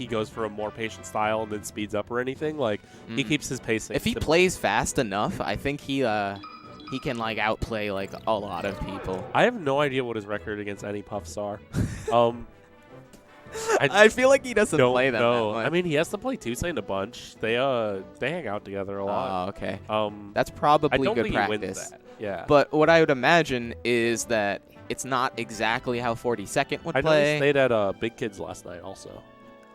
he goes for a more patient style and then speeds up or anything. Like, he keeps his pacing. If he plays fast enough, I think he can like outplay like a lot of people. I have no idea what his record against any Puffs are. I feel like he doesn't play them. No, that much. I mean he has to play Toussaint a bunch. They hang out together a lot. Oh, okay. I That's probably don't good think practice. he wins that. Yeah. But what I would imagine is that it's not exactly how 42nd would I know play. he stayed at Big Kids last night also.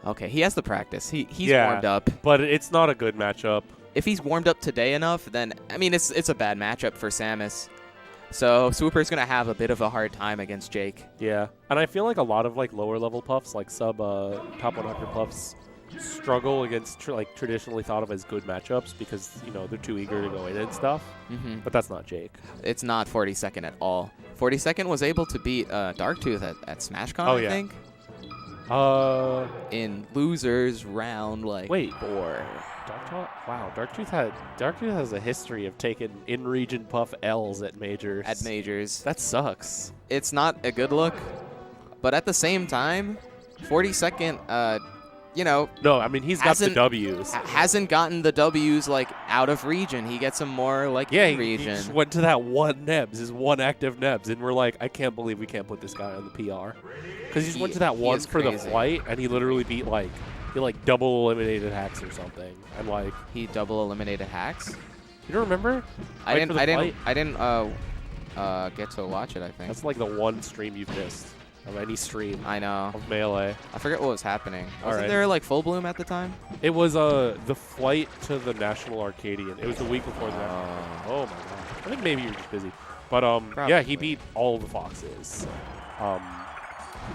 Okay, he has the practice. He's Yeah, warmed up. But it's not a good matchup. If he's warmed up today enough, then I mean it's a bad matchup for Samus. So SWOOPER's gonna have a bit of a hard time against Jake. Yeah, and I feel like a lot of like lower level Puffs, like top 100 Puffs, struggle against traditionally thought of as good matchups because they're too eager to go in and stuff. But that's not Jake. It's not 42nd at all. 42nd was able to beat Darktooth at SmashCon, Oh, I yeah. think. In losers round 4. Darktooth has a history of taking in-region Puff L's at majors. That sucks. It's not a good look, but at the same time, 42nd, No, I mean he's got the W's. Hasn't gotten the W's like out of region. He gets them more like in he region. just went to that one Nebs, his one active Nebs, and we're like, I can't believe we can't put this guy on the PR because he just went to that one for the flight, and he literally beat he double eliminated Hacks or something, and he double eliminated Hacks. You don't remember? I didn't get to watch it. I think that's like the one stream you've missed of any stream. I know. Of Melee. I forget what was happening. Wasn't right. there like Full Bloom at the time? It was the flight to the National Arcadian. It was the week before the National. Oh my god. I think maybe you're just busy. But yeah, he beat all the Foxes.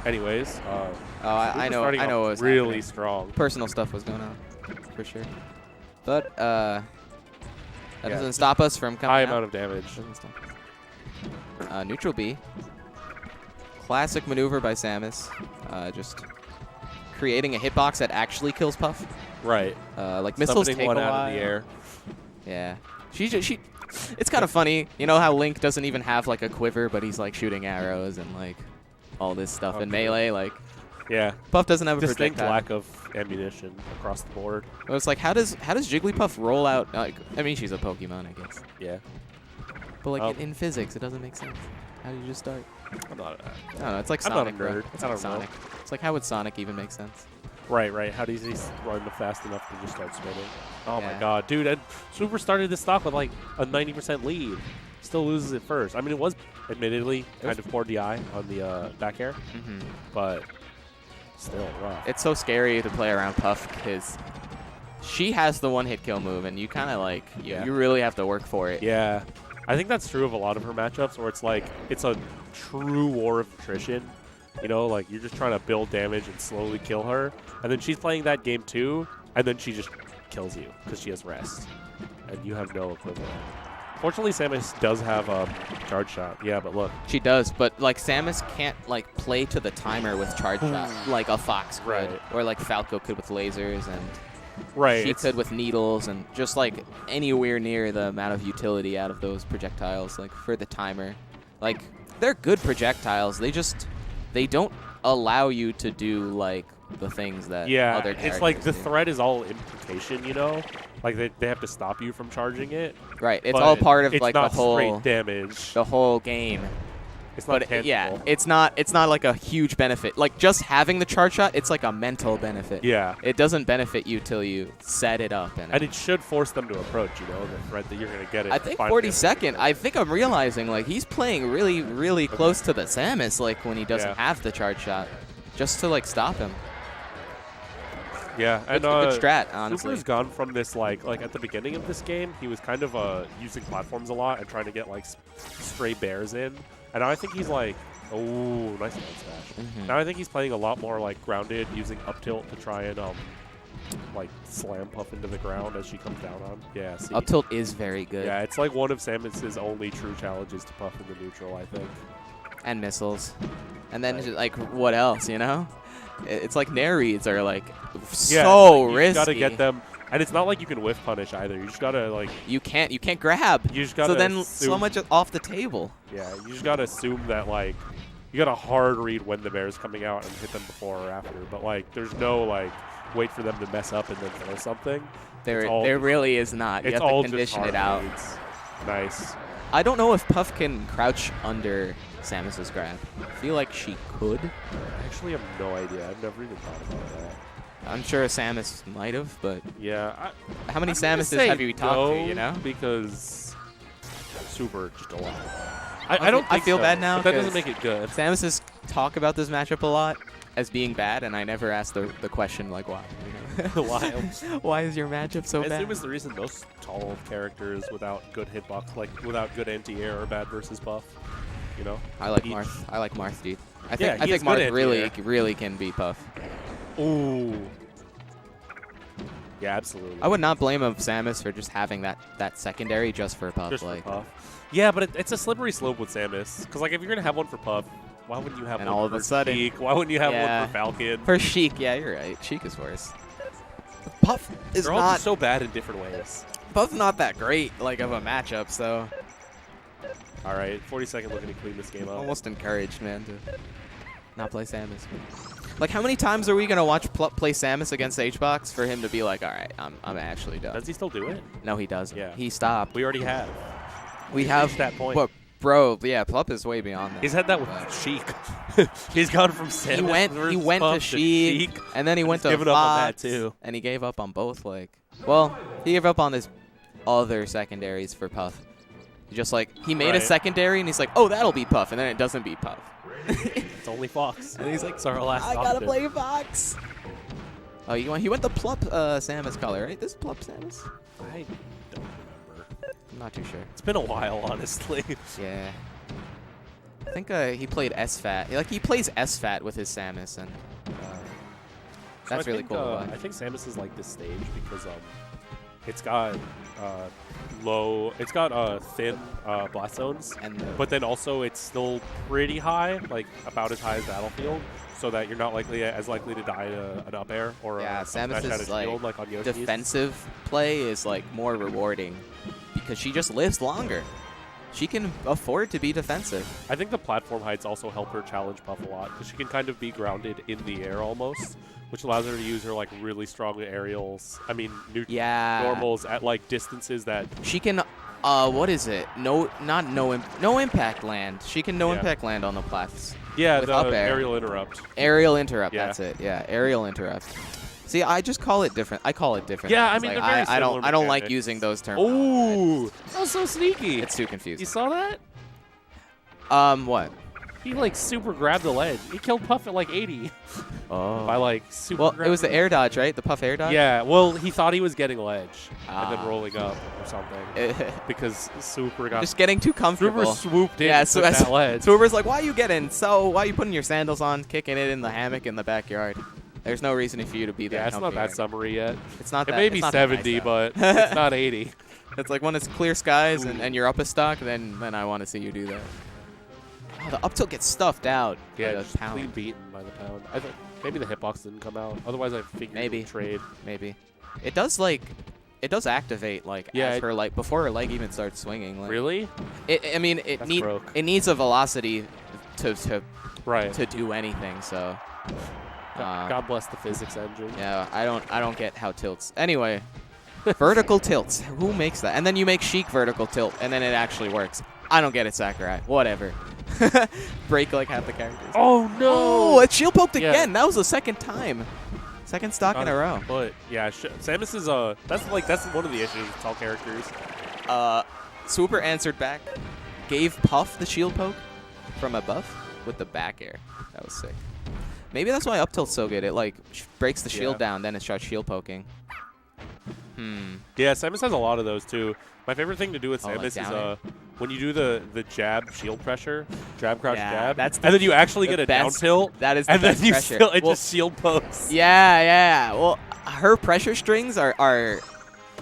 Anyways, I know it was really happening. strong. Personal stuff was going on, for sure. But that doesn't stop us from coming high out. amount of damage. Doesn't stop us. Neutral B. Classic maneuver by Samus. Just creating a hitbox that actually kills Puff. Right. Like missiles take one a out while. of the air. Yeah. It's kind of funny. You know how Link doesn't even have like a quiver, but he's like shooting arrows and like all this stuff in Melee. Yeah. Puff doesn't have a distinct projectile. lack of ammunition across the board. Well, it's like how does Jigglypuff roll out? I mean, she's a Pokemon, I guess. Yeah. But like in physics, it doesn't make sense. How do you just start? I'm not. I don't know. It's like I'm Sonic. not a nerd. It's like Sonic. It's like how would Sonic even make sense? Right. How does he run fast enough to just start spinning? Oh Yeah. my god, dude! And SWOOPER started this stock with like a 90% lead. Still loses it first. I mean, it was admittedly kind of poor DI on the back air, but still rough. It's so scary to play around Puff because she has the one-hit kill move, and you kind of like you really have to work for it. Yeah, I think that's true of a lot of her matchups, where it's like it's a true war of attrition. Like you're just trying to build damage and slowly kill her, and then she's playing that game too, and then she just kills you because she has rest, and you have no equivalent. Fortunately, Samus does have a charge shot. Yeah, but look. She does, but like Samus can't like play to the timer with charge shot like a Fox could, Right. or like Falco could with lasers, and Right. she could with needles, and just like anywhere near the amount of utility out of those projectiles, like for the timer. Like they're good projectiles. They don't allow you to do like the things that other characters it's like the do. threat is all implication, Like they have to stop you from charging it. Right. It's but all part of it's like not the whole straight damage. the whole game. It's not But tangible. yeah, it's not like a huge benefit. Like just having the charge shot, it's like a mental benefit. Yeah. It doesn't benefit you till you set it up. And it should force them to approach, the threat that you're going to get it. I think 42nd, I think I'm realizing like he's playing really, really close to the Samus like when he doesn't have the charge shot, just to like stop him. Yeah, and good strat, honestly. SWOOPER's gone from this like at the beginning of this game, he was kind of using platforms a lot and trying to get like stray bears in, and now I think he's like, oh, nice one smash. Now I think he's playing a lot more like grounded, using up tilt to try and like slam Puff into the ground as she comes down on. Yeah, see. Up tilt is very good. Yeah, it's like one of Samus's only true challenges to Puff in the neutral, I think. And missiles, and then like what else, It's like Nair reads are like so risky. You gotta get them, and it's not like you can whiff punish either. You just gotta like. You can't grab. You just gotta. So then so much off the table. Yeah, you just gotta assume that like you gotta hard read when the bear's coming out and hit them before or after. But like, there's no like wait for them to mess up and then throw something. There really is not. You It's have to all condition just it out. reads. Nice. I don't know if Puff can crouch under Samus's grab. I feel like she could. I actually have no idea. I've never even thought about that. I'm sure Samus might have, but Yeah. how many I'm gonna Samuses say have you talked no, to, you know? Because Super just a lot. Okay, I don't I think feel so, bad now but that doesn't 'cause make it good. Samuses talk about this matchup a lot as being bad, and I never ask the question, like, why? You know? Why? Why is your matchup so I bad? assume it's the reason most tall characters without good hitbox, like without good anti-air, are bad versus Puff. You know? I like Each- Marth. I like Marth, dude. I Yeah, think he has Marth good really can beat Puff. Ooh. Yeah, absolutely. I would not blame him, Samus, for just having that secondary just for Puff. Just like, for Puff. Yeah, but it's a slippery slope with Samus. Because like if you're gonna have one for Puff, why wouldn't you have And one all of for a sudden- Sheik? Why wouldn't you have Yeah. one for Falcon? for Sheik, yeah, you're right. Sheik is worse. Puff is They're all not just so bad in different ways. Puff's not that great, like, of a matchup. So All right, 40-second looking to clean this game up. almost encouraged, man, to not play Samus. Like, how many times are we gonna watch play Samus against HBox for him to be like, all right, I'm actually done? Does he still do it? No, he doesn't. Yeah. He stopped. We already have. We He's have reached that point. What, bro? Yeah, Puff is way beyond that. He's had that with Sheik. He's gone from Samus. He went versus to Puff Sheik, and then he went to given Fox, up on that too. and he gave up on both. Like, well, he gave up on his other secondaries for Puff. Just like he made a Right. secondary, and he's like, oh, that'll beat Puff, and then it doesn't beat Puff. It's only Fox. And he's like, it's our last I gotta option. play Fox. Oh, he went the Plup Samus color, right? This is Plup Samus? I don't remember. I'm not too sure. It's been a while, honestly. Yeah. I think he played SFAT. Like, he plays SFAT with his Samus, and that's So I really think, cool. I think Samus is like this stage because it's got thin blast zones, but then also it's still pretty high, like about as high as Battlefield, so that you're not as likely to die to an up air or yeah, a smash Samus out is of shield, like on Yoshi's. defensive play is like more rewarding because she just lives longer. She can afford to be defensive. I think the platform heights also help her challenge Puff a lot because she can kind of be grounded in the air almost, which allows her to use her like really strong aerials. I mean, normals at like distances that she can. What is it? No impact land. She can impact land on the plats. Yeah, with the up air. aerial interrupt. Aerial interrupt. Yeah. That's it. Yeah, aerial interrupt. See, I just call it different. I call it different. Yeah, I things. mean, like, they're very I don't. similar I don't like mechanics. using those terms. Ooh, that was so sneaky. It's too confusing. You saw that? What? He like super grabbed the ledge. He killed Puff at like 80 Oh. by like super. Well, it was the air dodge, right? The Puff air dodge. Yeah. Well, he thought he was getting ledge and then Ah. rolling up or something because Super got Just getting too comfortable. Super swooped in Yeah, with that ledge. Swooper's like, why are you why are you putting your sandals on, kicking it in the hammock in the backyard? There's no reason for you to be there. Yeah, it's not that summary yet. It's not It that. may it's be not that 70, nice, but though. it's not 80. It's like when it's clear skies and you're up a stock, then I want to see you do that. Oh, the up tilt gets stuffed out. Yeah, by the just pound. clean beaten by the pound. I think maybe the hitbox didn't come out. Otherwise, I figured Maybe. it would trade. Maybe. It does activate as her leg before her leg even starts swinging. Like, Really? I mean, That's broke. it needs a velocity to Right. do anything. So. God bless the physics engine. Yeah, I don't get how tilts. Anyway, vertical tilts. Who makes that? And then you make Sheik vertical tilt, and then it actually works. I don't get it, Sakurai. Whatever. Break like half the characters. Oh no! Oh, it shield poked Yeah. again. That was the second time. Second stock in a row. But yeah, Samus is that's one of the issues with tall characters. Swooper answered back, gave Puff the shield poke from above with the back air. That was sick. Maybe that's why up tilt's so good. It like breaks the shield down, then it starts shield poking. Yeah, Samus has a lot of those too. My favorite thing to do with Oh, like Samus down is when you do the jab shield pressure, jab crouch Yeah, jab, that's and then you actually the get a best- down tilt, That is the and then best you pressure. still it Well, just shield pokes. yeah. Well, her pressure strings are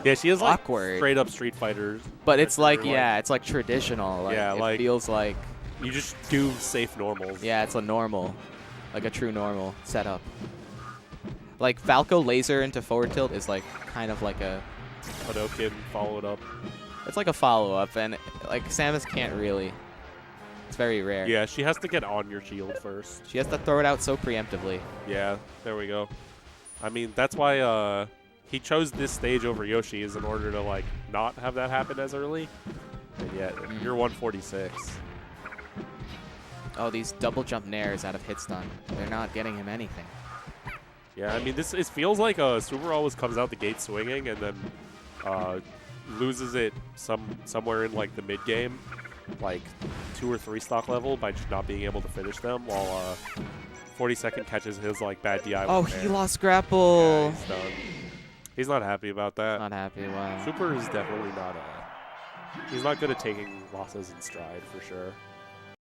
Yeah, she is like awkward. straight up Street Fighters. But it's like, pressure, yeah, it's like traditional. Like, Yeah, it like- feels like, you just do safe normals. yeah, it's a normal, like a true normal setup. Like Falco laser into forward tilt is like kind of like a, Hadouken followed up. it's like a follow up, and like Samus can't really. It's very rare. Yeah, she has to get on your shield first. She has to throw it out so preemptively. Yeah, there we go. I mean, that's why he chose this stage over Yoshi is in order to like not have that happen as early. And yet, you're 146. Oh, these double jump nairs out of hit stun. They're not getting him anything. Yeah, I mean, it feels like Super always comes out the gate swinging and then loses it somewhere in like the mid game, like 2 or 3 stock level by just not being able to finish them. While 42nd catches his like bad DI. Oh, he lost grapple. Yeah, he's done. He's not happy about that. Not happy. Wow. Super is definitely not. He's not good at taking losses in stride for sure.